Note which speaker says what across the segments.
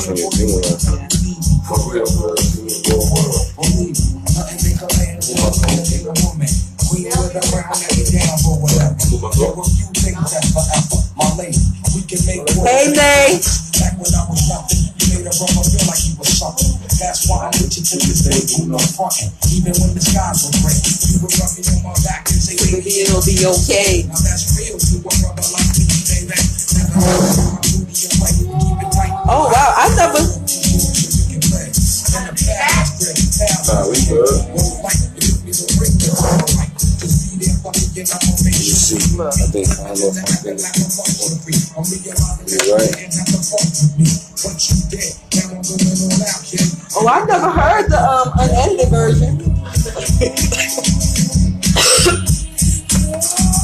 Speaker 1: Hey, Nay.
Speaker 2: That's why I'm with you to this day, no frontin'. Even when the skies were gray, you were rubbing on my back and say,
Speaker 1: baby, it'll be okay.
Speaker 2: Now that's real, you a rubber like me, say that.
Speaker 1: Oh wow, I never.
Speaker 3: We good. You see, I think I love my thing. You're right.
Speaker 1: Oh, I've never heard the unedited version.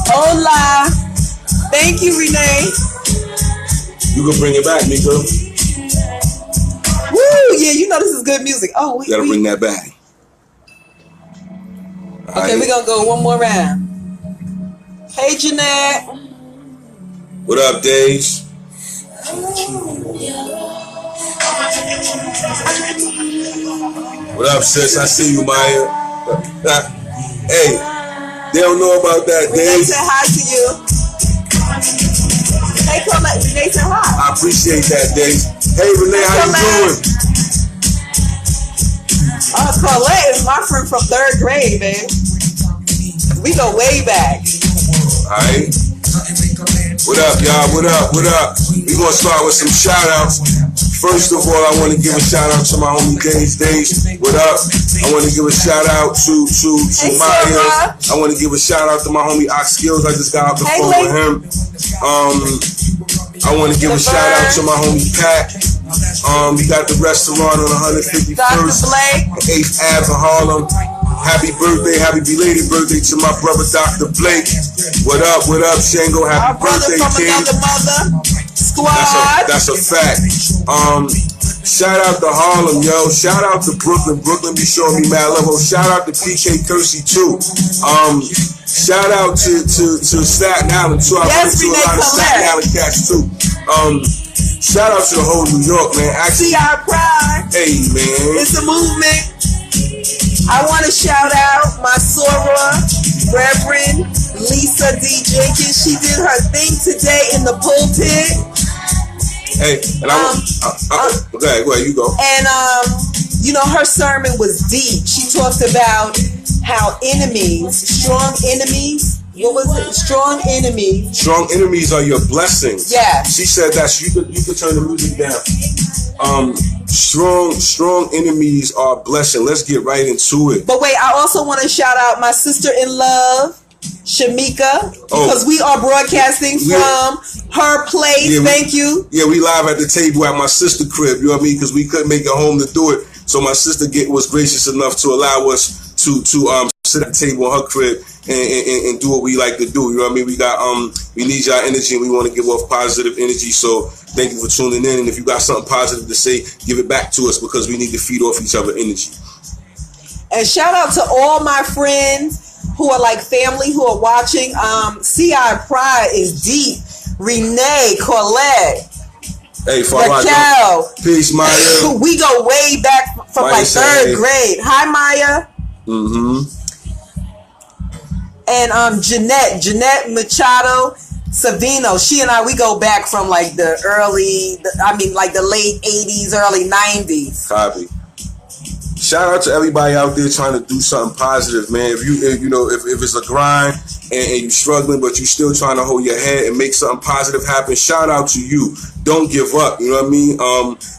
Speaker 1: Hola. Thank you, Renee.
Speaker 3: You can bring it back, Nico.
Speaker 1: Woo! Yeah, you know this is good music. Oh,
Speaker 3: you gotta bring that back.
Speaker 1: Okay, we're gonna go one more round. Hey, Jeanette.
Speaker 3: What up, Days? What up, sis? I see you, Maya. Hey, they don't know about that, Days.
Speaker 1: They said hi to you. Hey, Colette, they said hi.
Speaker 3: I appreciate that, Days. Hey, Renee, how you doing?
Speaker 1: Colette is my friend from 3rd grade, man. We go way back.
Speaker 3: Alright. What up, y'all? What up? What up? We gonna start with some shout outs. First of all, I want to give a shout out to my homie Days. What up? I want to give a shout out to Maya. I want to give a shout out to my homie Ox Skills. I just got off the phone with him. I want to give a shout out to my homie Pat. We got the restaurant on 151st 8th Ave in Harlem. Happy birthday, happy belated birthday to my brother Dr. Blake. What up, Shango? Happy birthday, King.
Speaker 1: Squad.
Speaker 3: That's a fact. Shout out to Harlem, yo. Shout out to Brooklyn. Brooklyn be showing me mad love. Shout out to PK Kersey too. Shout out to Staten Island too. I went to a lot of Staten Island cats too. Shout out to the whole New York, man.
Speaker 1: See our pride.
Speaker 3: Hey, man.
Speaker 1: It's a movement. I want to shout out my Sora, Reverend Lisa D. Jenkins. She did her thing today in the pulpit.
Speaker 3: Hey, and okay, well, you go.
Speaker 1: And you know, her sermon was deep. She talked about how strong enemies. What was it? Strong enemies.
Speaker 3: Strong enemies are your blessings.
Speaker 1: Yeah.
Speaker 3: She said that you could turn the music down. Strong enemies are a blessing. Let's get right into it.
Speaker 1: But wait, I also want to shout out my sister in love, Shamika, because we are broadcasting from her place. Yeah, Thank you.
Speaker 3: Yeah, we live at the table at my sister's crib. You know what I mean? Because we couldn't make it home to do it. So my sister was gracious enough to allow us to sit at the table on her crib and do what we like to do. You know what I mean? We need y'all energy and we want to give off positive energy. So thank you for tuning in. And if you got something positive to say, give it back to us because we need to feed off each other energy.
Speaker 1: And shout out to all my friends who are like family who are watching. CI Pride is deep. Renee, Colette.
Speaker 3: Hey,
Speaker 1: Raquel.
Speaker 3: Peace, Maya.
Speaker 1: We go way back from Maya like 3rd grade. Hi, Maya. And Jeanette Machado Savino. She and we go back from like the late 80s, early 90s.
Speaker 3: Copy. Shout out to everybody out there trying to do something positive, man. If it's a grind and you're struggling, but you're still trying to hold your head and make something positive happen, shout out to you. Don't give up. You know what I mean?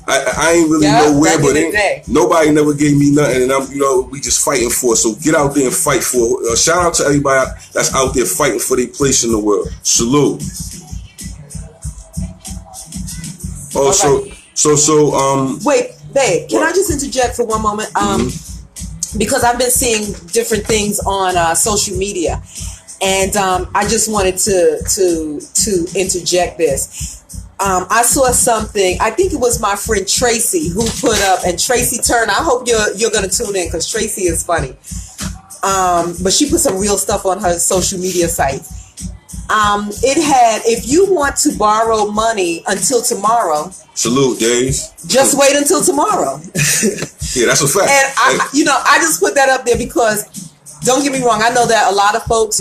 Speaker 3: I ain't really nowhere, but nobody never gave me nothing, and we just fighting for it. So get out there and fight for it. Shout out to everybody that's out there fighting for their place in the world. Salute.
Speaker 1: Wait. Babe, can I just interject for one moment? Because I've been seeing different things on social media, and I just wanted to interject this. I saw something. I think it was my friend Tracy who put up, and Tracy Turner. I hope you're going to tune in because Tracy is funny. But she put some real stuff on her social media site. It had, if you want to borrow money until tomorrow,
Speaker 3: salute days.
Speaker 1: Just wait until tomorrow.
Speaker 3: Yeah, that's a fact.
Speaker 1: And I just put that up there because, don't get me wrong, I know that a lot of folks,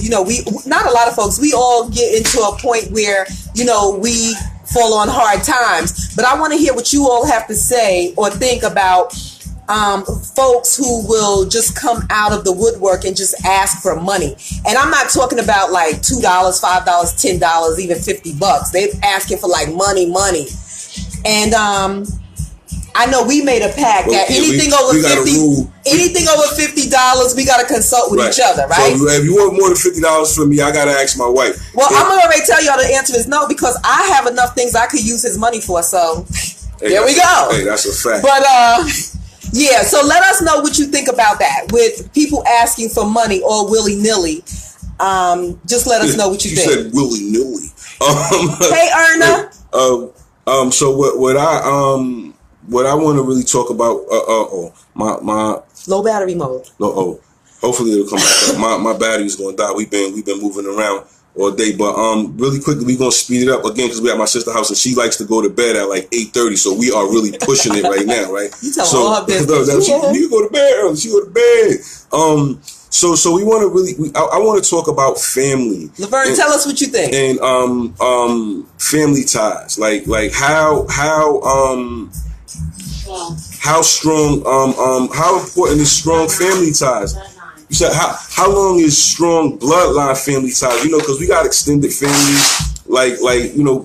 Speaker 1: we all get into a point where, we fall on hard times. But I want to hear what you all have to say or think about folks who will just come out of the woodwork and just ask for money. And I'm not talking about like $2, $5, $10, even $50. They're asking for like money. And I know we made a pact that anything over $50, we got to consult with each other, right?
Speaker 3: So if you want more than $50 from me, I got to ask my wife.
Speaker 1: Well, I'm going to already tell y'all the answer is no, because I have enough things I could use his money for. So there we go.
Speaker 3: Hey, that's a fact.
Speaker 1: But yeah, so let us know what you think about that with people asking for money all willy-nilly. Just let us know what you think.
Speaker 3: You said willy-nilly.
Speaker 1: Hey, Erna.
Speaker 3: So what I want to really talk about, my
Speaker 1: low battery mode.
Speaker 3: Hopefully it'll come back up. My battery's gonna die. We've been moving around all day, but really quickly we're gonna speed it up again because we're at my sister's house and she likes to go to bed at like 8:30, so we are really pushing it right now, right?
Speaker 1: You tell all her business.
Speaker 3: You go to bed early. She go to bed. So we want to really, I want to talk about family.
Speaker 1: Laverne, tell us what you think.
Speaker 3: And family ties, like how strong, how important is strong family ties? You said how long is strong bloodline family ties? Because we got extended families,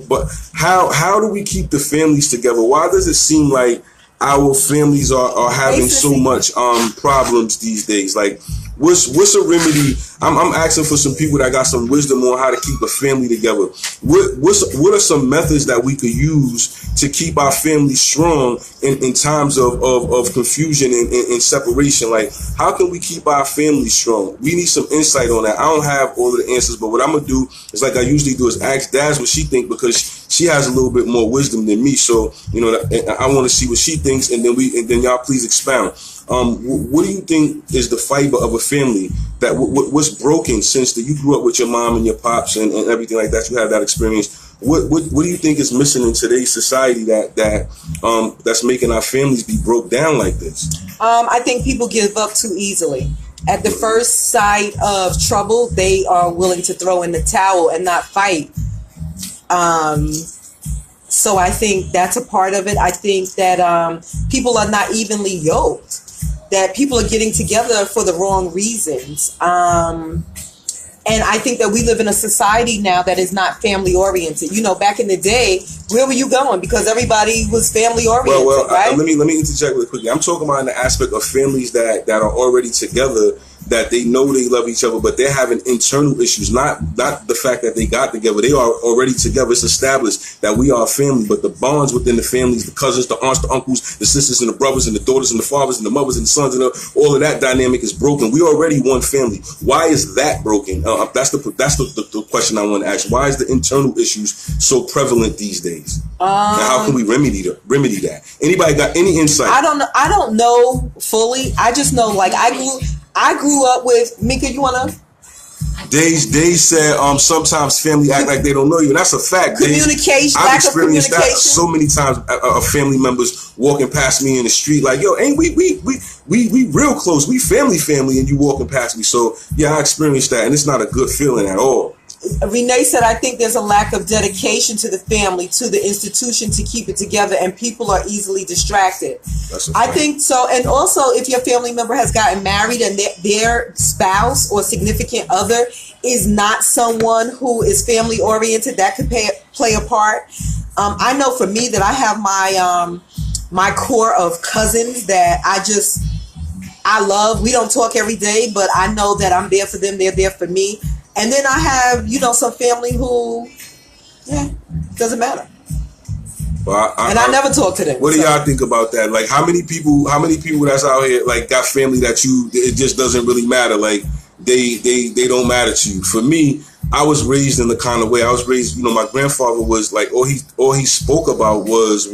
Speaker 3: but how do we keep the families together? Why does it seem like our families are having so much problems these days? Like, what's a remedy? I'm asking for some people that got some wisdom on how to keep a family together. What are some methods that we could use to keep our family strong in times of confusion and separation? Like, how can we keep our family strong? We need some insight on that. I don't have all of the answers, but what I'm gonna do is, like I usually do, is ask Daz what she think, because she has a little bit more wisdom than me. So I want to see what she thinks, and then y'all please expound. What do you think is the fiber of a family? That what's broken since you grew up with your mom and your pops and everything like that? You have that experience. What do you think is missing in today's society that's making our families be broke down like this?
Speaker 1: I think people give up too easily. At the first sight of trouble, they are willing to throw in the towel and not fight. So I think that's a part of it. I think that people are not evenly yoked, that people are getting together for the wrong reasons. And I think that we live in a society now that is not family oriented. Back in the day, where were you going? Because everybody was family oriented, right?
Speaker 3: Let me interject really quickly. I'm talking about in the aspect of families that are already together, that they know they love each other, but they're having internal issues. Not the fact that they got together. They are already together. It's established that we are a family, but the bonds within the families, the cousins, the aunts, the uncles, the sisters and the brothers and the daughters and the fathers and the mothers and the sons and all of that dynamic is broken. We already one family. Why is that broken? That's the question I want to ask. Why is the internal issues so prevalent these days? And how can we remedy that? Anybody got any insight?
Speaker 1: I don't know fully. I just know, like, I grew up with Mika. You wanna?
Speaker 3: Days said sometimes family act like they don't know you, and that's a fact.
Speaker 1: Communication,
Speaker 3: I've
Speaker 1: lack of
Speaker 3: experienced
Speaker 1: communication.
Speaker 3: that so many times. Family members walking past me in the street, like, yo, ain't we real close? We family, and you walking past me. So yeah, I experienced that, and it's not a good feeling at all.
Speaker 1: Renee said, I think there's a lack of dedication to the family, to the institution to keep it together, and people are easily distracted. I think so. And also, if your family member has gotten married and their spouse or significant other is not someone who is family oriented, that could play a part. I know for me that I have my core of cousins that I love. We don't talk every day, but I know that I'm there for them. They're there for me. And then I have, some family who, doesn't matter.
Speaker 3: Well,
Speaker 1: I never talk to them.
Speaker 3: What do y'all think about that? Like, how many people that's out here, like, got family that it just doesn't really matter? Like, they don't matter to you. For me, I was raised in the kind of way I was raised. My grandfather was like, all he spoke about was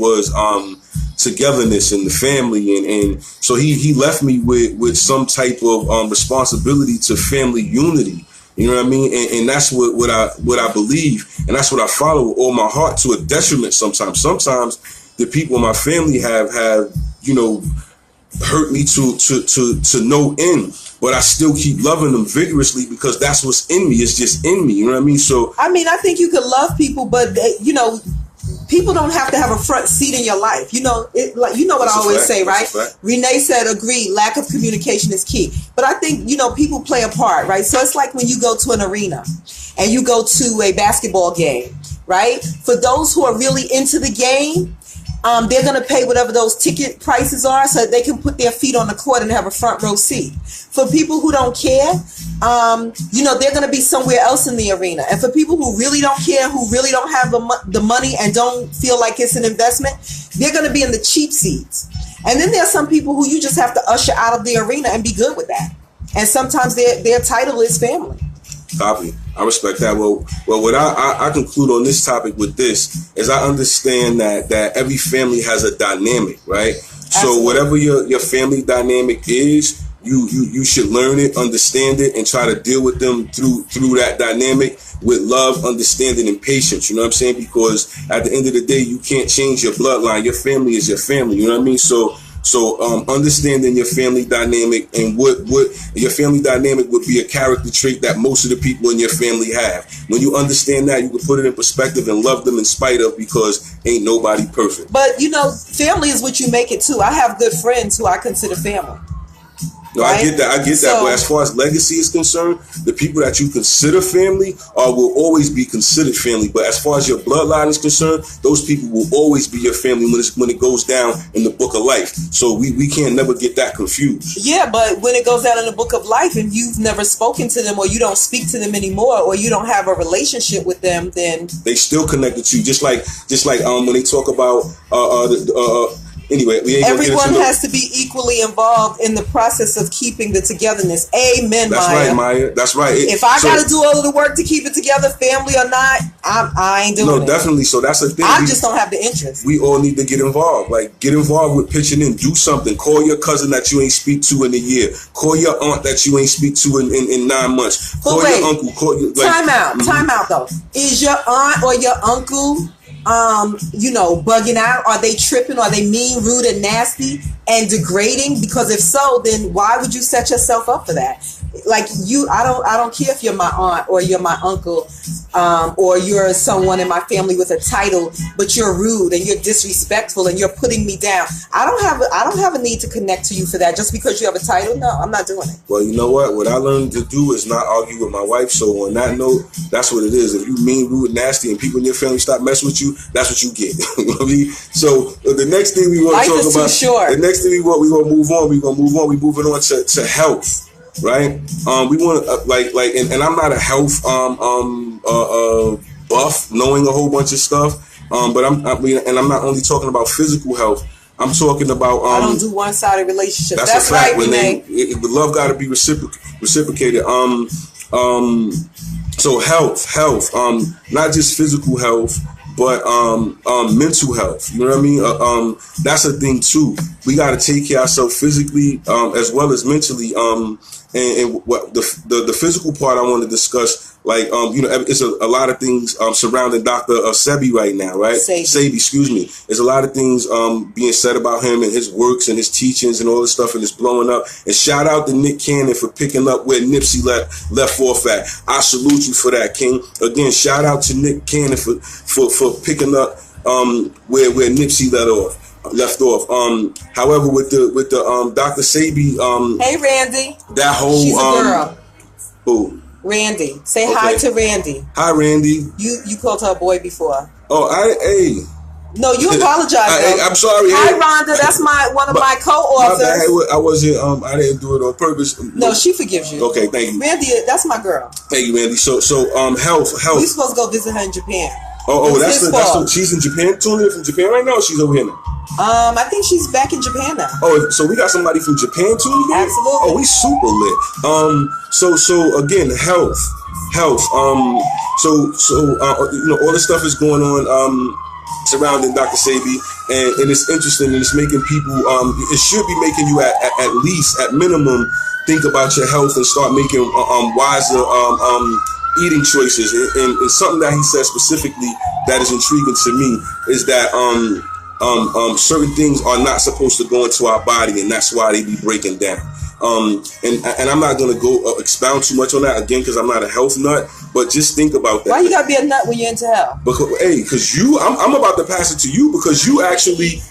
Speaker 3: togetherness in the family, and so he left me with some type of responsibility to family unity. You know what I mean? And that's what I believe, and that's what I follow with all my heart, to a detriment sometimes. Sometimes the people in my family have hurt me to no end, but I still keep loving them vigorously because that's what's in me. It's just in me. You know what I mean? So
Speaker 1: I think you could love people, but people don't have to have a front seat in your life. What I always say, right? Renee said, agreed, lack of communication is key. But I think, people play a part, right? So it's like when you go to an arena and you go to a basketball game, right? For those who are really into the game, they're going to pay whatever those ticket prices are so that they can put their feet on the court and have a front row seat. For people who don't care, they're going to be somewhere else in the arena. And for people who really don't care, who really don't have the money and don't feel like it's an investment, they're going to be in the cheap seats. And then there are some people who you just have to usher out of the arena and be good with that. And sometimes their title is family.
Speaker 3: Copy. I respect that. Well, what I conclude on this topic with this is I understand that every family has a dynamic, right? Absolutely. So whatever your family dynamic is, you should learn it, understand it, and try to deal with them through that dynamic with love, understanding, and patience. You know what I'm saying? Because at the end of the day, you can't change your bloodline. Your family is your family. You know what I mean? So understanding your family dynamic and what your family dynamic would be a character trait that most of the people in your family have. When you understand that, you can put it in perspective and love them in spite of, because ain't nobody perfect.
Speaker 1: But family is what you make it too. I have good friends who I consider family.
Speaker 3: No, right? I get that. But as far as legacy is concerned, the people that you consider family will always be considered family. But as far as your bloodline is concerned, those people will always be your family when it goes down in the book of life. So we can't never get that confused. Yeah, but when it goes down in the book of life and you've never spoken to them, or you don't speak to them anymore, or you don't have a relationship with them, then they still connected to you. Just like when they talk about anyway, everyone has to be equally involved in the process of keeping the togetherness. Amen, That's Maya. Right, Maya. That's right. If I got to do all of the work to keep it together, family or not, I ain't doing it. No, definitely. So that's the thing. I just don't have the interest. We all need to get involved. Like, get involved with pitching in. Do something. Call your cousin that you ain't speak to in a year. Call your aunt that you ain't speak to in 9 months. Call your uncle. Time out, though. Is your aunt or your uncle bugging out? Are they tripping? Are they mean, rude, and nasty and degrading? Because if so, then why would you set yourself up for that? Like, I don't care if you're my aunt or you're my uncle, or you're someone in my family with a title, but you're rude and you're disrespectful and you're putting me down. I don't have a need to connect to you for that just because you have a title. No, I'm not doing it. Well, you know what? What I learned to do is not argue with my wife. So on that note, that's what it is. If you mean, rude, nasty, and people in your family stop messing with you, that's what you get. You know what I mean? So the next thing we want to talk about, the next thing we gonna move on. We're moving on to health. Right, we want to and I'm not a health buff, knowing a whole bunch of stuff. But I'm not only talking about physical health. I'm talking about I don't do one-sided relationships. That's right, Renee. The love got to be reciprocated. So health, not just physical health, but mental health. You know what I mean? That's a thing too. We got to take care of ourselves physically as well as mentally. And what the physical part I want to discuss, it's a lot of things surrounding Dr. Sebi right now, right? Sebi, excuse me. There's a lot of things being said about him and his works and his teachings and all this stuff, and it's blowing up. And shout out to Nick Cannon for picking up where Nipsey left off at. I salute you for that, King. Again, shout out to Nick Cannon for picking up where Nipsey left off. However, with the Dr. Sebi, hey Randy, that whole she's a girl. Who? Randy. Say hi to Randy. Hi, Randy. You called her a boy before. Oh, no, you apologize. I'm sorry. Hi, Rhonda. That's one of my co-authors. I wasn't. I didn't do it on purpose. No, she forgives you. Okay, thank you, Randy. That's my girl. Thank you, Randy. So, health. We supposed to go visit her in Japan. That's she's in Japan. Tuning in from Japan right now. Or she's over here now. I think she's back in Japan now. Oh, so we got somebody from Japan tuning in? Absolutely. Oh, we super lit. So again, health. All this stuff is going on. surrounding Dr. Sebi, and it's interesting, and it's making people, it should be making you at least, at minimum, think about your health and start making wiser eating choices. And something that he said specifically that is intriguing to me is that certain things are not supposed to go into our body, and that's why they be breaking down. And I'm not going to go expound too much on that again because I'm not a health nut, but just think about that.
Speaker 1: Why you got to be a nut when you're into health?
Speaker 3: Because I'm about to pass it to you because you actually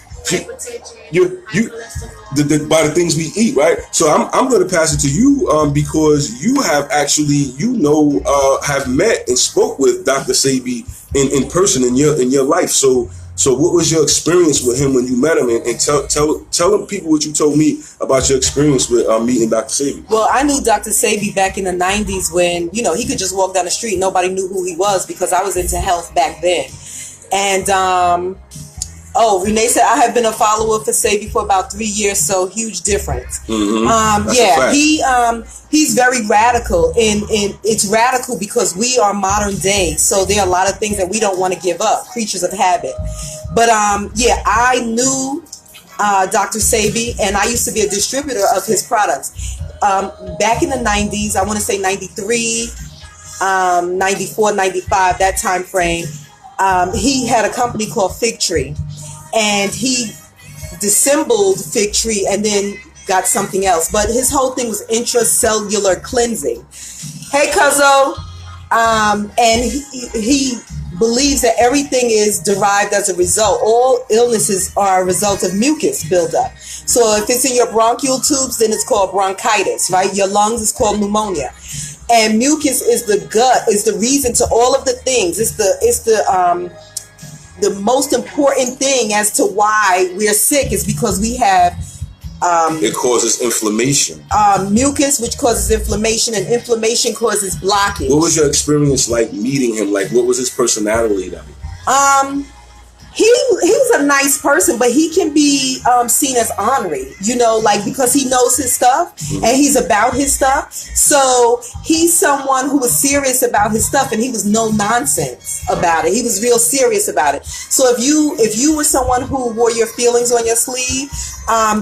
Speaker 3: by the things we eat, right? So I'm going to pass it to you because you have actually have met and spoke with Dr. Sebi in person in your life. So what was your experience with him when you met him? And tell people what you told me about your experience with meeting Dr. Sebi.
Speaker 1: Well, I knew Dr. Sebi back in the 90s when, he could just walk down the street. Nobody knew who he was because I was into health back then. And, Renee said, I have been a follower for Sebi for about 3 years, so huge difference. He's very radical, and it's radical because we are modern day, so there are a lot of things that we don't want to give up, creatures of habit. But I knew Dr. Sebi, and I used to be a distributor of his products. Back in the 90s, I want to say 93, 94, 95, that time frame, he had a company called Fig Tree. And he dissembled Fig Tree and then got something else. But his whole thing was intracellular cleansing. Hey, Cuzzo. And he believes that everything is derived as a result. All illnesses are a result of mucus buildup. So if it's in your bronchial tubes, then it's called bronchitis, right? Your lungs is called pneumonia. And mucus is the gut, is the reason to all of the things. It's the most important thing as to why we're sick is because we have
Speaker 3: it causes inflammation.
Speaker 1: Mucus, which causes inflammation, and inflammation causes blockage.
Speaker 3: What was your experience like meeting him? Like, what was his personality like?
Speaker 1: He was a nice person, but he can be seen as ornery, because he knows his stuff and he's about his stuff. So he's someone who was serious about his stuff, and he was no nonsense about it. He was real serious about it. So if you were someone who wore your feelings on your sleeve,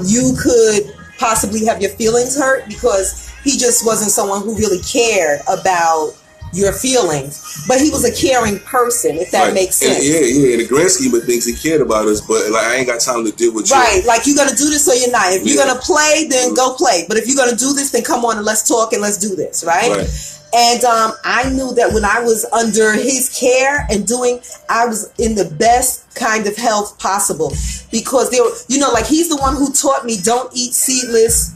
Speaker 1: you could possibly have your feelings hurt because he just wasn't someone who really cared about your feelings, but he was a caring person, if that makes sense.
Speaker 3: In the grand scheme of things, he cared about us, but I ain't got time to deal with you.
Speaker 1: Right, like you're gonna do this or you're not. If you're gonna play, then go play. But if you're gonna do this, then come on and let's talk and let's do this, right? And I knew that when I was under his care and I was in the best kind of health possible because there, he's the one who taught me don't eat seedless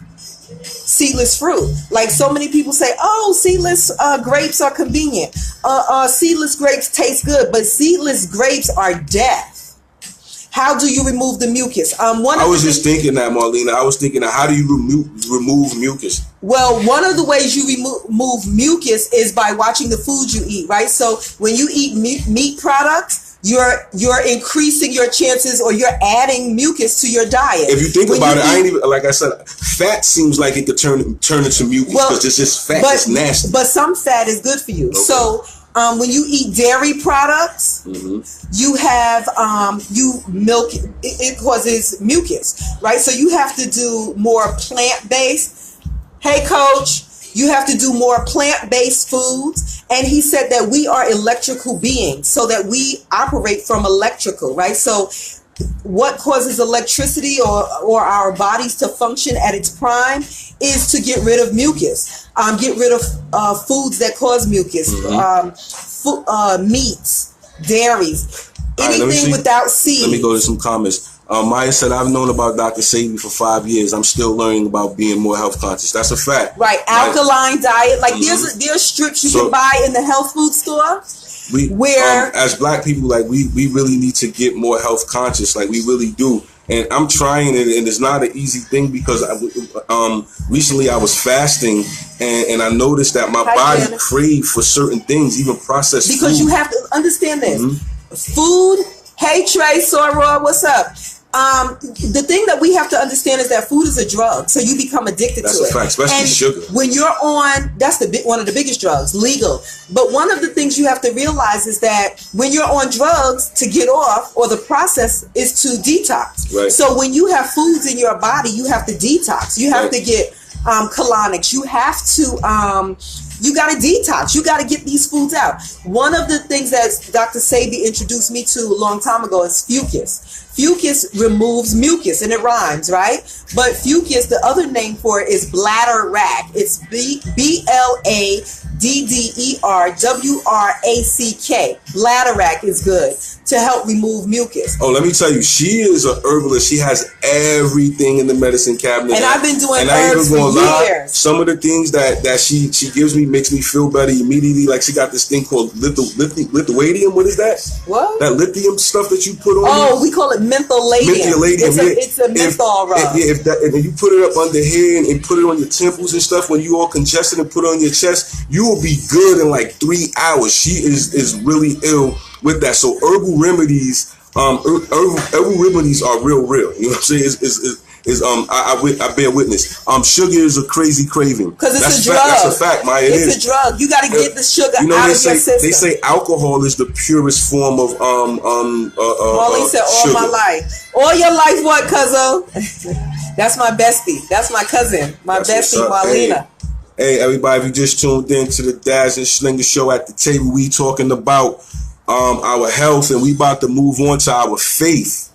Speaker 1: fruit. Like so many people say, oh, seedless grapes are convenient. Seedless grapes taste good, but seedless grapes are death. How do you remove the mucus? I was just thinking that,
Speaker 3: Marlena. I was thinking, how do you remove mucus?
Speaker 1: Well, one of the ways you remove mucus is by watching the food you eat, right? So when you eat meat products, you're increasing your chances, or you're adding mucus to your diet.
Speaker 3: If you think about it, I ain't even, like I said, fat seems like it could turn into mucus because it's just fat. It's nasty.
Speaker 1: But some fat is good for you. Okay. So when you eat dairy products, you have milk. It causes mucus, right? So you have to do more plant-based. Hey, Coach. You have to do more plant-based foods. And he said that we are electrical beings, so that we operate from electrical, right? So what causes electricity or our bodies to function at its prime is to get rid of mucus, get rid of foods that cause mucus, meats, dairies, anything without seeds.
Speaker 3: Let me go to some comments. Maya said, I've known about Dr. Sebi for 5 years. I'm still learning about being more health conscious. That's a fact.
Speaker 1: Right. Alkaline diet. Like there's strips you can buy in the health food store. Where
Speaker 3: as black people, we really need to get more health conscious. Like we really do. And I'm trying it, and it's not an easy thing because recently I was fasting, and I noticed that my body craved for certain things, even processed food.
Speaker 1: Because you have to understand this. Food. Hey, Trey, Sora, what's up? The thing that we have to understand is that food is a drug, so you become addicted to it.
Speaker 3: That's a fact, especially sugar.
Speaker 1: When you're on, that's one of the biggest drugs, legal. But one of the things you have to realize is that when you're on drugs, to get off, or the process is to detox.
Speaker 3: Right.
Speaker 1: So when you have foods in your body, you have to detox. You have to get colonics. You have to. You got to detox. You got to get these foods out. One of the things that Dr. Sabi introduced me to a long time ago is fucus. Fucus removes mucus, and it rhymes, right? But fucus, the other name for it is bladder wrack. It's BLADDERWRACK. Bladder wrack is good to help remove mucus.
Speaker 3: Oh, let me tell you, she is an herbalist. She has everything in the medicine cabinet.
Speaker 1: And I've been doing herbs for years.
Speaker 3: Some of the things that she gives me makes me feel better immediately. Like she got this thing called lithium. What is that?
Speaker 1: What?
Speaker 3: That lithium stuff that you put on.
Speaker 1: Oh, we call it mentholatum. It's a menthol rub.
Speaker 3: If you put it up under here and put it on your temples and stuff, when you all congested and put it on your chest, you will be good in like 3 hours. She is really ill with that. So herbal remedies, herbal remedies are real. You know what I'm saying? I bear witness. Sugar is a crazy craving.
Speaker 1: Because it's a drug.
Speaker 3: That's a fact, Maya.
Speaker 1: It's a drug. You got to get the sugar out of your system.
Speaker 3: They say alcohol is the purest form of
Speaker 1: Marlene said all
Speaker 3: sugar.
Speaker 1: my life. All your life, what, cuzzo? That's my bestie. That's my cousin. That's bestie, Marlena.
Speaker 3: Hey, everybody, if you just tuned in to the Daz and Slinga show at the table, we talking about our health, and we about to move on to our faith.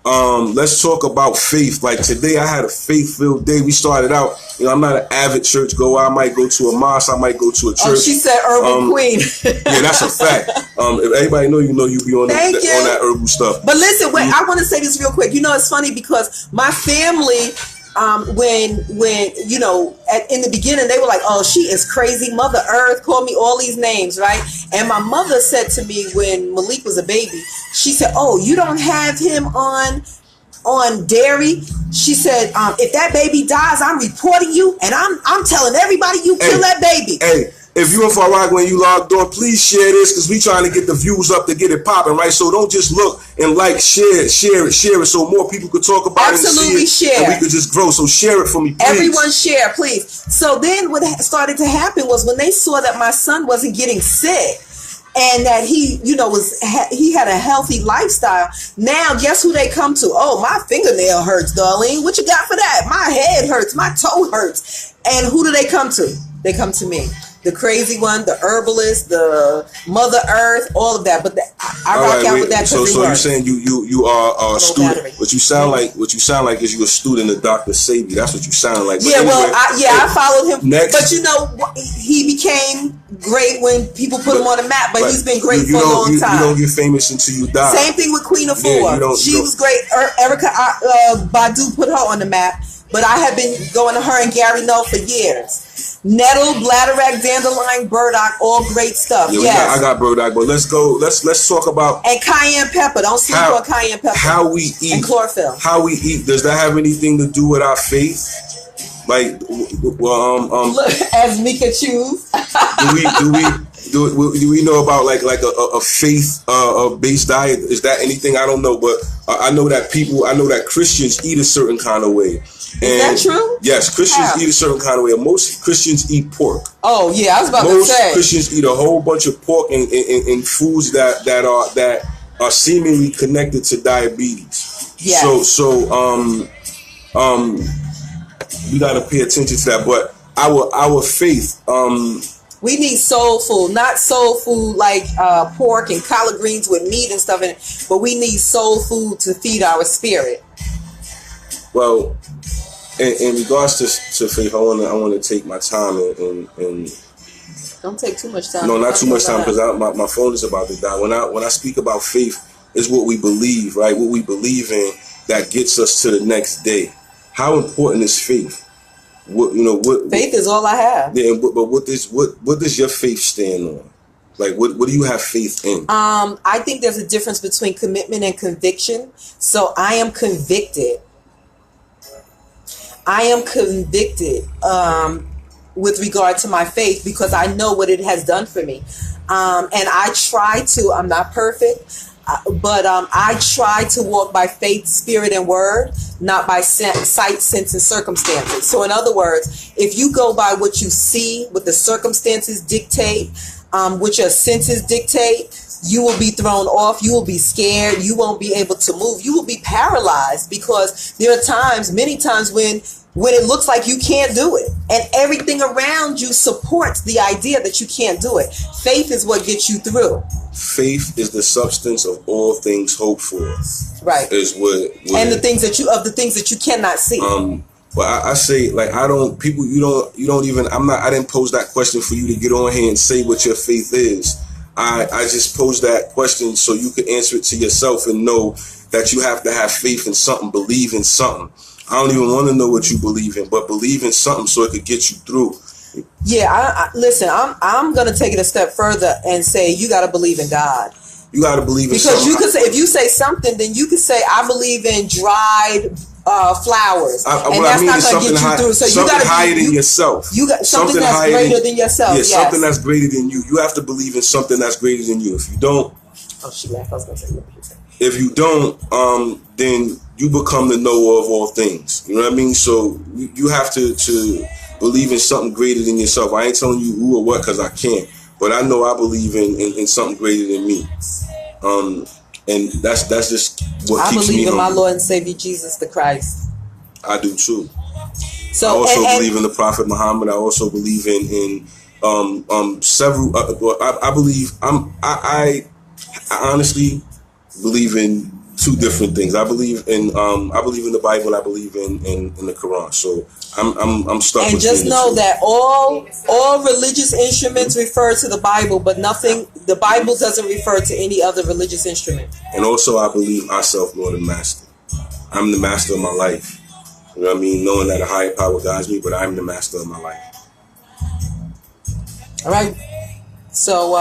Speaker 3: Let's talk about faith. Like today, I had a faith-filled day. We started out, I'm not an avid church goer. I might go to a mosque. I might go to a church.
Speaker 1: Oh, she said herbal queen.
Speaker 3: Yeah, that's a fact. If everybody know, you be on that herbal stuff.
Speaker 1: But listen, wait, I want to say this real quick. It's funny because my family, when in the beginning they were like, oh, she is crazy, Mother Earth, called me all these names, right? And my mother said to me when Malik was a baby, she said, oh, you don't have him on dairy? She said, if that baby dies, I'm reporting you, and I'm telling everybody you kill that baby.
Speaker 3: Hey, if you in Farag when you logged on, please share this, because we trying to get the views up to get it popping, right? So don't just look and share it so more people could talk about
Speaker 1: Absolutely
Speaker 3: it and see
Speaker 1: share.
Speaker 3: And we could just grow. So share it for me, please.
Speaker 1: Everyone share, please. So then what started to happen was when they saw that my son wasn't getting sick and that he had a healthy lifestyle. Now, guess who they come to? Oh, my fingernail hurts, Darlene. What you got for that? My head hurts. My toe hurts. And who do they come to? They come to me. The crazy one, the herbalist, the Mother Earth, all of that. But I rock out with that.
Speaker 3: So you're saying you are a student?
Speaker 1: Battery.
Speaker 3: What you sound like is you a student of Dr. Sabi. That's what you sound like. But
Speaker 1: yeah,
Speaker 3: anyway,
Speaker 1: I followed him.
Speaker 3: Next.
Speaker 1: But he became great when people put him on the map. But he's been great for a long time.
Speaker 3: You don't get famous until you die.
Speaker 1: Same thing with Queen of Four. She was great. Erica Badu put her on the map. But I have been going to her and Gary Null for years. Nettle, bladderwrack, dandelion, burdock, all great stuff.
Speaker 3: Yeah,
Speaker 1: yes.
Speaker 3: I got burdock, but let's go. Let's talk about
Speaker 1: and cayenne pepper. Don't sleep on cayenne pepper.
Speaker 3: How we eat
Speaker 1: and chlorophyll.
Speaker 3: How we eat, does that have anything to do with our faith? Like,
Speaker 1: as Mika choose.
Speaker 3: do we know about like a faith based diet? Is that anything? I don't know, but I know that Christians eat a certain kind of way.
Speaker 1: Is that true?
Speaker 3: Yes, Christians eat a certain kind of way. Most Christians eat pork.
Speaker 1: Oh yeah, I was about to say.
Speaker 3: Most Christians eat a whole bunch of pork and foods that are seemingly connected to diabetes.
Speaker 1: Yes.
Speaker 3: So we gotta pay attention to that. But our faith.
Speaker 1: We need soul food, not soul food like pork and collard greens with meat and stuff in it, but we need soul food to feed our spirit.
Speaker 3: Well, in regards to faith, I want to take my time and
Speaker 1: don't take too much time.
Speaker 3: No, not too much time, because my phone is about to die. When I speak about faith, it's what we believe, right? What we believe in that gets us to the next day. How important is faith? Faith
Speaker 1: is all I have.
Speaker 3: Yeah, but what does your faith stand on? Like, what do you have faith in?
Speaker 1: I think there's a difference between commitment and conviction. So I am convicted. With regard to my faith, because I know what it has done for me. And I try to, I'm not perfect. But I try to walk by faith, spirit, and word, not by sight, sense, and circumstances. So in other words, if you go by what you see, what the circumstances dictate, what your senses dictate, you will be thrown off. You will be scared. You won't be able to move. You will be paralyzed, because there are times, many times, when it looks like you can't do it, and everything around you supports the idea that you can't do it. Faith is what gets you through.
Speaker 3: Faith is the substance of all things hoped for.
Speaker 1: Right.
Speaker 3: Is what
Speaker 1: and the things that you cannot see.
Speaker 3: But I say, like, I didn't pose that question for you to get on here and say what your faith is. I just posed that question so you could answer it to yourself and know that you have to have faith in something, believe in something. I don't even want to know what you believe in, but believe in something so it could get you through.
Speaker 1: Yeah, listen, I'm going to take it a step further and say you got to believe in God.
Speaker 3: You got to believe in
Speaker 1: something. Because you could say, if you say something, then you could say, I believe in dried flowers, and that's not going to get you through. So you got to
Speaker 3: higher than yourself.
Speaker 1: You got something that's greater than yourself.
Speaker 3: Yeah, something that's greater than you. You have to believe in something that's greater than you. If you don't,
Speaker 1: she laughed. I was going to say what you said.
Speaker 3: If you don't, then you become the knower of all things. You know what I mean? So you have to believe in something greater than yourself. I ain't telling you who or what, because I can't. But I know I believe in something greater than me. And that's just what keeps me. I
Speaker 1: believe in my Lord and Savior Jesus the Christ.
Speaker 3: I do too.
Speaker 1: So
Speaker 3: I also believe in the Prophet Muhammad. I also believe in several. I honestly believe in two different things. I believe in the Bible. I believe in the Quran. So I'm stuck.
Speaker 1: And just know that all religious instruments refer to the Bible, but the Bible doesn't refer to any other religious instrument.
Speaker 3: And also, I believe I self-Lord and Master. I'm the master of my life. You know what I mean? Knowing that a higher power guides me, but I'm the master of my life.
Speaker 1: All right. So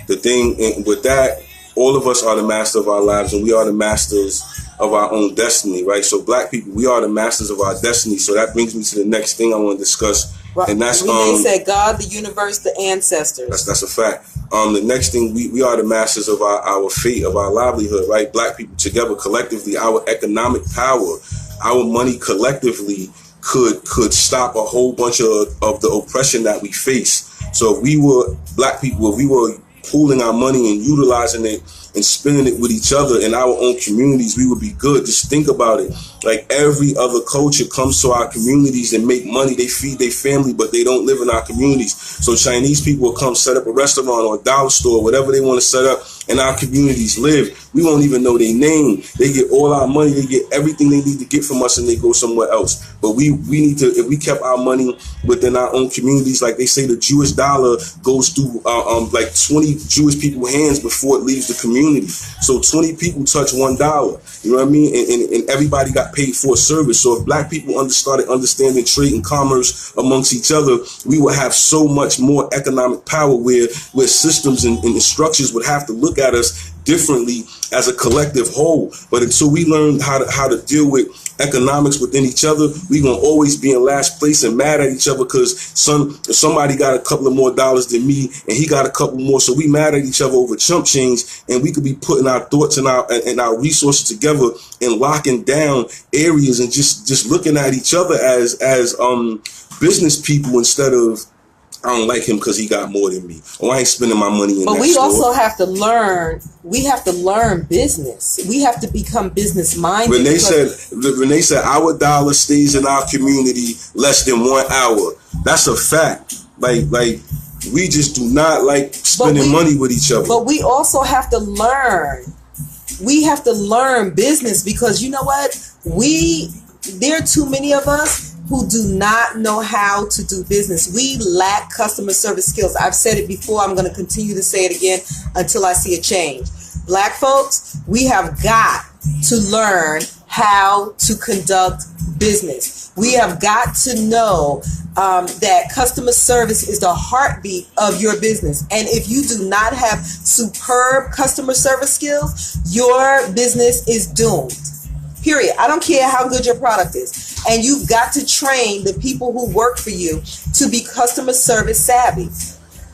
Speaker 3: the thing with that, all of us are the master of our lives, and we are the masters of our own destiny, right? So black people, we are the masters of our destiny. So that brings me to the next thing I want to discuss.
Speaker 1: Right. And that's said God, the universe, the ancestors.
Speaker 3: That's a fact. The next thing, we are the masters of our fate, of our livelihood, right? Black people together, collectively, our economic power, our money collectively could stop a whole bunch of the oppression that we face. So if we were black people, if we were pooling our money and utilizing it and spending it with each other in our own communities, we would be good. Just think about it. Like, every other culture comes to our communities and make money. They feed their family, but they don't live in our communities. So Chinese people will come set up a restaurant or a dollar store, whatever they want to set up, and our communities live. We won't even know their name. They get all our money. They get everything they need to get from us, and they go somewhere else. But we need to, if we kept our money within our own communities, like they say, the Jewish dollar goes through like 20 Jewish people's hands before it leaves the community. So 20 people touch $1. You know what I mean? And everybody got paid for a service. So if black people started understanding trade and commerce amongst each other, we would have so much more economic power where systems and structures would have to look at us differently as a collective whole. But until we learn how to deal with economics within each other, we're going to always be in last place and mad at each other because somebody got a couple of more dollars than me and he got a couple more. So we mad at each other over chump change, and we could be putting our thoughts and our resources together and locking down areas and just looking at each other as business people instead of, I don't like him because he got more than me. Oh, I ain't spending my money in that store. But we
Speaker 1: also have to learn. We have to learn business. We have to become business minded.
Speaker 3: Renee said our dollar stays in our community less than 1 hour. That's a fact. Like we just do not like spending money with each other.
Speaker 1: But we also have to learn. We have to learn business because you know what? There are too many of us who do not know how to do business. We lack customer service skills. I've said it before. I'm going to continue to say it again until I see a change. Black folks, we have got to learn how to conduct business. We have got to know that customer service is the heartbeat of your business. And if you do not have superb customer service skills, your business is doomed. Period. I don't care how good your product is. And you've got to train the people who work for you to be customer service savvy.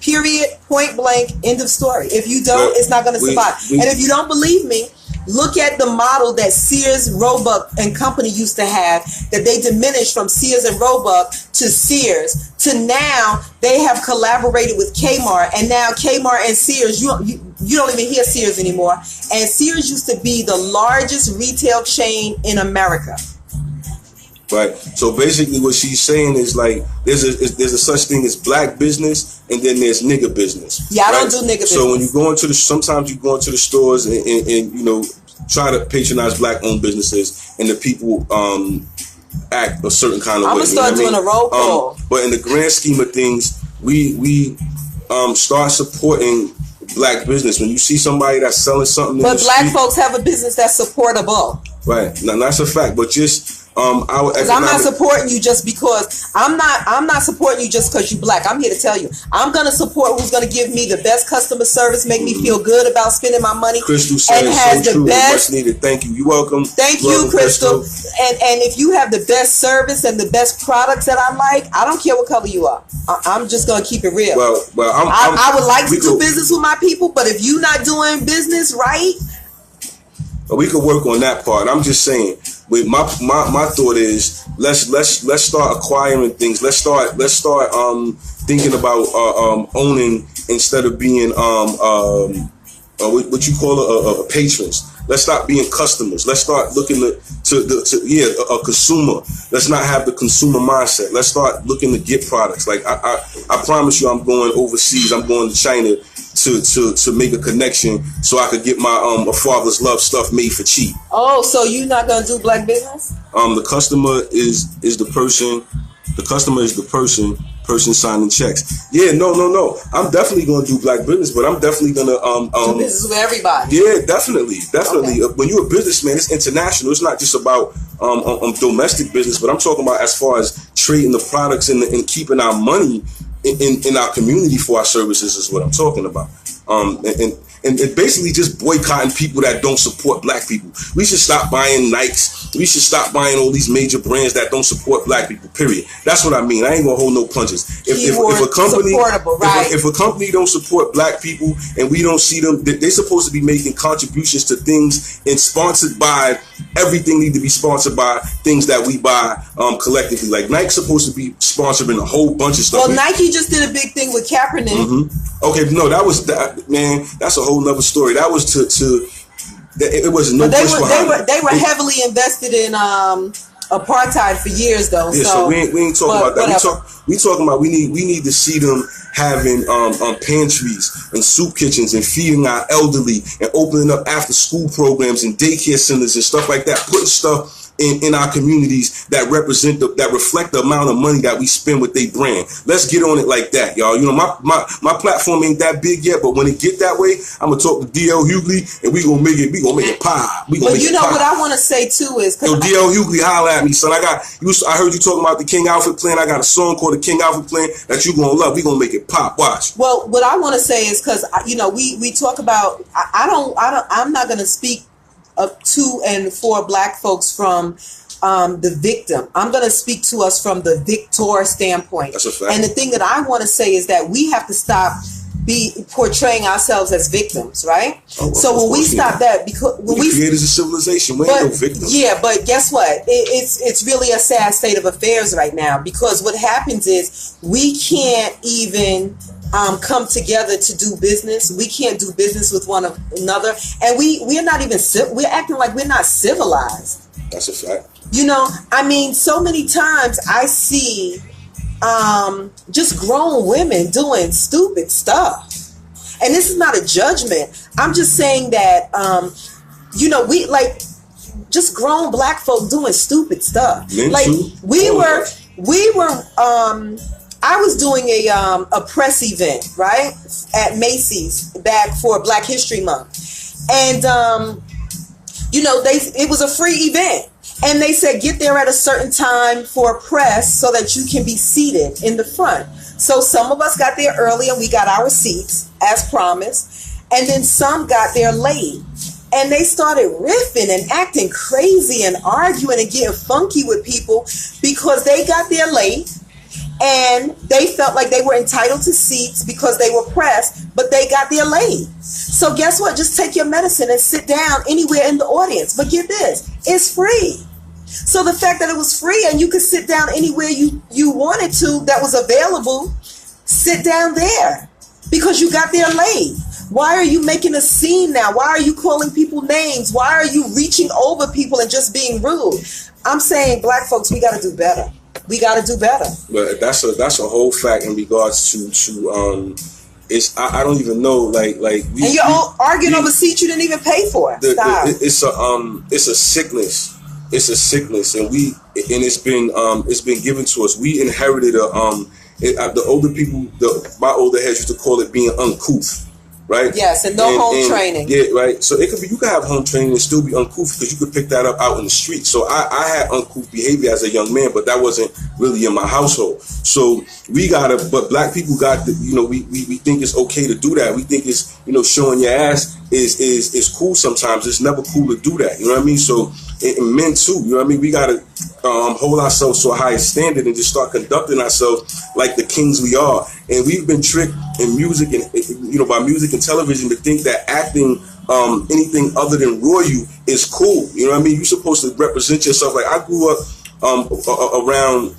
Speaker 1: Period. Point blank. End of story. If you don't, it's not going to survive. And if you don't believe me, look at the model that Sears, Roebuck, and Company used to have, that they diminished from Sears and Roebuck to Sears to now they have collaborated with Kmart, and now Kmart and Sears, you don't even hear Sears anymore. And Sears used to be the largest retail chain in America.
Speaker 3: Right. So basically what she's saying is like there's a such thing as black business and then there's nigga business.
Speaker 1: Yeah, I don't do nigga business.
Speaker 3: So when you go into sometimes you go into the stores and you know, try to patronize black owned businesses and the people act a certain kind of way.
Speaker 1: I'm gonna start doing a roll call.
Speaker 3: But in the grand scheme of things, we start supporting black business. When you see somebody that's selling something,
Speaker 1: but black folks have a business that's supportable.
Speaker 3: Right. Now that's a fact. But just because
Speaker 1: I'm not supporting you just because I'm not supporting you just because you black. I'm here to tell you, I'm gonna support who's gonna give me the best customer service, make me feel good about spending my money.
Speaker 3: Crystal said,
Speaker 1: and has
Speaker 3: so
Speaker 1: the
Speaker 3: true.
Speaker 1: best.
Speaker 3: Much needed. Thank you. You're welcome.
Speaker 1: Thank you, Crystal. And if you have the best service and the best products that I like, I don't care what color you are. I'm just gonna keep it real.
Speaker 3: Well,
Speaker 1: I would like to do business with my people, but if you're not doing business right,
Speaker 3: we could work on that part. I'm just saying. My thought is let's start acquiring things. Let's start thinking about owning instead of being what you call a patrons. Let's stop being customers. Let's start looking to a consumer. Let's not have the consumer mindset. Let's start looking to get products. Like I promise you, I'm going overseas. I'm going to China to make a connection so I could get my a father's love stuff made for cheap.
Speaker 1: Oh, so you're not gonna do black business?
Speaker 3: The customer is the person. The customer is the person signing checks. Yeah, no. I'm definitely gonna do black business, but I'm definitely gonna
Speaker 1: do business with everybody.
Speaker 3: Yeah, definitely. Okay. When you're a businessman, it's international. It's not just about domestic business, but I'm talking about as far as trading the products and keeping our money in our community for our services is what I'm talking about. And basically just boycotting people that don't support black people. We should stop buying Nikes. We should stop buying all these major brands that don't support black people, period. That's what I mean. I ain't gonna hold no punches. If a company don't support black people and we don't see them, they're supposed to be making contributions to things and sponsored by, everything need to be sponsored by things that we buy collectively. Like Nike's supposed to be sponsoring a whole bunch of stuff.
Speaker 1: Well, Nike just did a big thing with Kaepernick.
Speaker 3: Mm-hmm. Okay, no, man, that's a whole nother story. That was it wasn't no push behind it.
Speaker 1: They were heavily invested in apartheid for years, though.
Speaker 3: Yeah, so we ain't talking about that. We talking about we need to see them having pantries and soup kitchens and feeding our elderly and opening up after school programs and daycare centers and stuff like that. Putting stuff in our communities that reflect the amount of money that we spend with their brand. Let's get on it like that, y'all. You know, my platform ain't that big yet, but when it get that way, I'm gonna talk to DL Hughley and we gonna make it pop.
Speaker 1: But you know what I want to say too is,
Speaker 3: yo, DL Hughley, holla at me, son. I heard you talking about the King Alfred Plan. I got a song called the King Alfred Plan that you gonna love. We gonna make it pop. Watch.
Speaker 1: Well, what I want to say is because we talk about I'm not gonna speak up to and for black folks from the victim. I'm going to speak to us from the victor standpoint.
Speaker 3: That's a fact.
Speaker 1: And the thing that I want to say is that we have to stop portraying ourselves as victims, right? So when we stop that, because when we
Speaker 3: creators of civilization, we ain't no victims.
Speaker 1: Yeah, but guess what? It's really a sad state of affairs right now, because what happens is we can't even come together to do business. We can't do business with one another, and we're not even we're acting like we're not civilized.
Speaker 3: That's a fact.
Speaker 1: You know, I mean, so many times I see just grown women doing stupid stuff, and this is not a judgment. I'm just saying that we like just grown black folk doing stupid stuff.
Speaker 3: Men
Speaker 1: like
Speaker 3: too.
Speaker 1: we were. I was doing a press event, right, at Macy's back for Black History Month, and it was a free event, and they said get there at a certain time for press so that you can be seated in the front. So some of us got there early and we got our seats as promised, and then some got there late, and they started riffing and acting crazy and arguing and getting funky with people because they got there late. and they felt like they were entitled to seats because they were pressed, but they got their lane. So guess what? Just take your medicine and sit down anywhere in the audience. But get this, it's free. So the fact that it was free and you could sit down anywhere you wanted to that was available, sit down there because you got their lane. Why are you making a scene now? Why are you calling people names? Why are you reaching over people and just being rude? I'm saying, black folks, we got to do better. We got to do better. But
Speaker 3: that's a whole fact in regards to it's I don't even know like and
Speaker 1: you're arguing over seats you didn't even pay for. Stop.
Speaker 3: It's a sickness. It's a sickness, and it's been given to us. We inherited the older people. My older heads used to call it being uncouth. Right.
Speaker 1: Yes, and home training.
Speaker 3: Yeah, right. So it could be, you could have home training and still be uncouth because you could pick that up out in the street. So I had uncouth behavior as a young man, but that wasn't really in my household. So but black people got we think it's okay to do that. We think it's showing your ass is cool sometimes. It's never cool to do that. You know what I mean? So and men too. You know what I mean? We gotta hold ourselves to a higher standard and just start conducting ourselves like the kings we are. And we've been tricked in music and by music and television to think that acting anything other than royal is cool. You know what I mean? You're supposed to represent yourself. Like I grew up around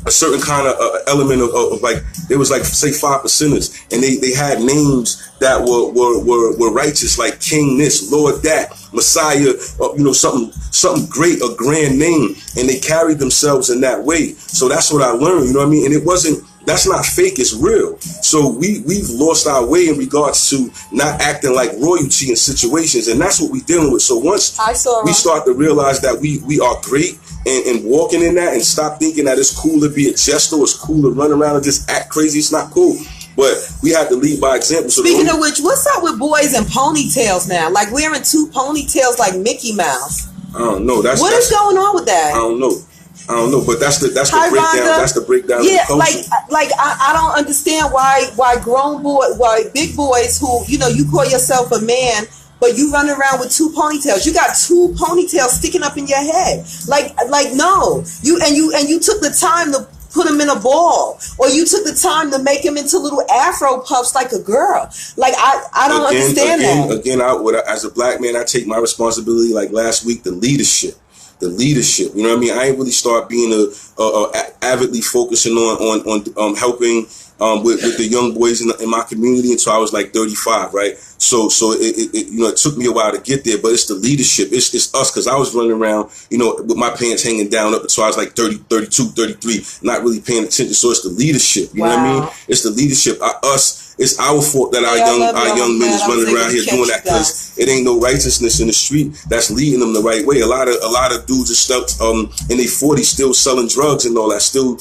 Speaker 3: a certain kind of element of like, there was like, say, 5%ers, and they had names that were righteous, like King this, Lord that, Messiah, something great, a grand name, and they carried themselves in that way. So that's what I learned, you know what I mean? And that's not fake, it's real. So we've lost our way in regards to not acting like royalty in situations, and that's what we're dealing with. So once we start to realize that we are great and walking in that, and stop thinking that it's cool to be a jester, it's cool to run around and just act crazy, it's not cool. But we have to lead by example. So
Speaker 1: speaking of which, what's up with boys and ponytails now? Like wearing 2 ponytails like Mickey Mouse.
Speaker 3: I don't know. What
Speaker 1: is going on with that?
Speaker 3: I don't know, but that's the breakdown.
Speaker 1: Rhonda.
Speaker 3: That's the breakdown.
Speaker 1: Yeah,
Speaker 3: of the
Speaker 1: like I don't understand why big boys who you call yourself a man, but you run around with 2 ponytails. You got 2 ponytails sticking up in your head. Like no, you took the time to put them in a ball, or you took the time to make them into little afro puffs like a girl. Like I don't understand that.
Speaker 3: Again, as a black man, I take my responsibility. Like last week, the leadership. You know what I mean? I ain't really start being avidly focusing on helping with the young boys in my community until I was like 35, right? So it took me a while to get there, but it's the leadership. It's us, because I was running around, with my pants hanging down up until I was like 30, 32, 33, not really paying attention. So it's the leadership. You know what I mean? It's the leadership. It's our fault that our young men is running around here doing that, because it ain't no righteousness in the street that's leading them the right way. A lot of dudes are stuck in their 40s still selling drugs and all that, still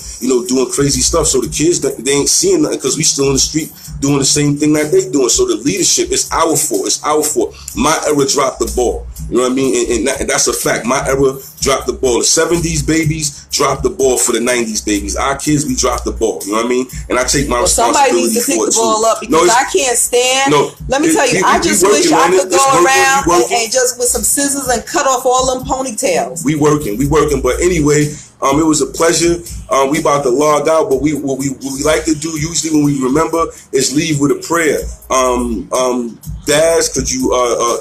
Speaker 3: doing crazy stuff. So the kids, they ain't seeing nothing because we still in the street doing the same thing that they doing. So the leadership is our fault. It's our fault. My era dropped the ball. You know what I mean? And that's a fact. My era dropped the ball. The 70s babies dropped the ball for the 90s babies. Our kids, we dropped the ball. You know what I mean? And I take my responsibility for it too. Somebody needs to pick the ball up, because I can't stand. Let me tell you, I just wish I could go around and just with some scissors and cut off all them ponytails. We working. But anyway, it was a pleasure. We about to log out, but what we like to do usually when we remember is leave with a prayer. Daz, could you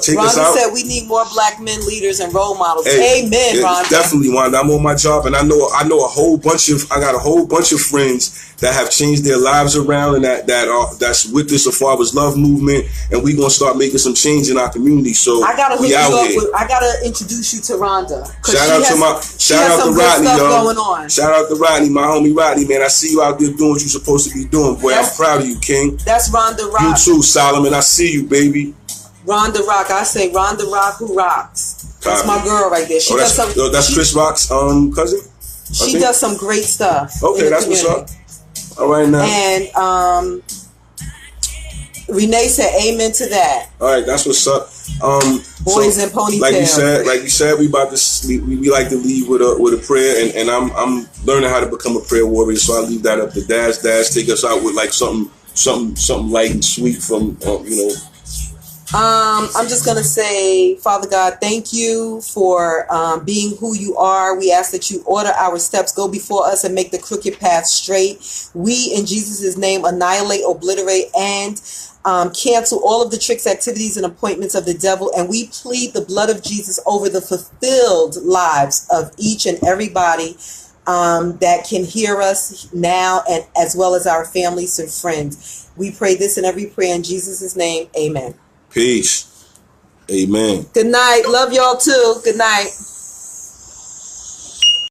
Speaker 3: take us out?
Speaker 1: Rhonda said we need more black men leaders and role models. Hey, amen, Rhonda.
Speaker 3: Definitely, Rhonda. I'm on my job, and I got a whole bunch of friends that have changed their lives around, and that's with this Afawa's Love movement, and we're gonna start making some change in our community. So
Speaker 1: I gotta hook you up I gotta introduce you to Rhonda.
Speaker 3: Shout out to Rodney, y'all. Shout out to Rodney, my homie Rodney, man. I see you out there doing what you're supposed to be doing, boy. I'm proud of you, King.
Speaker 1: That's Rhonda Rock.
Speaker 3: You too, Solomon. I see you, baby.
Speaker 1: Rhonda Rock. I say Rhonda Rock who rocks. That's my girl right there.
Speaker 3: That's Chris Rock's cousin?
Speaker 1: She does some great stuff.
Speaker 3: Okay, that's what's up. All right now.
Speaker 1: And Renee said amen to that.
Speaker 3: All right, that's what's up.
Speaker 1: Boys and ponytails.
Speaker 3: Like you said, we like to leave with a prayer, and I'm learning how to become a prayer warrior. So I leave that up to Daz. Daz, take us out with like something light and sweet from
Speaker 1: I'm just going to say, Father God, thank you for being who you are. We ask that you order our steps, go before us, and make the crooked path straight. We, in Jesus' name, annihilate, obliterate, and cancel all of the tricks, activities, and appointments of the devil. And we plead the blood of Jesus over the fulfilled lives of each and everybody that can hear us now, and as well as our families and friends. We pray this in every prayer in Jesus' name. Amen.
Speaker 3: Peace. Amen.
Speaker 1: Good night. Love y'all too. Good night.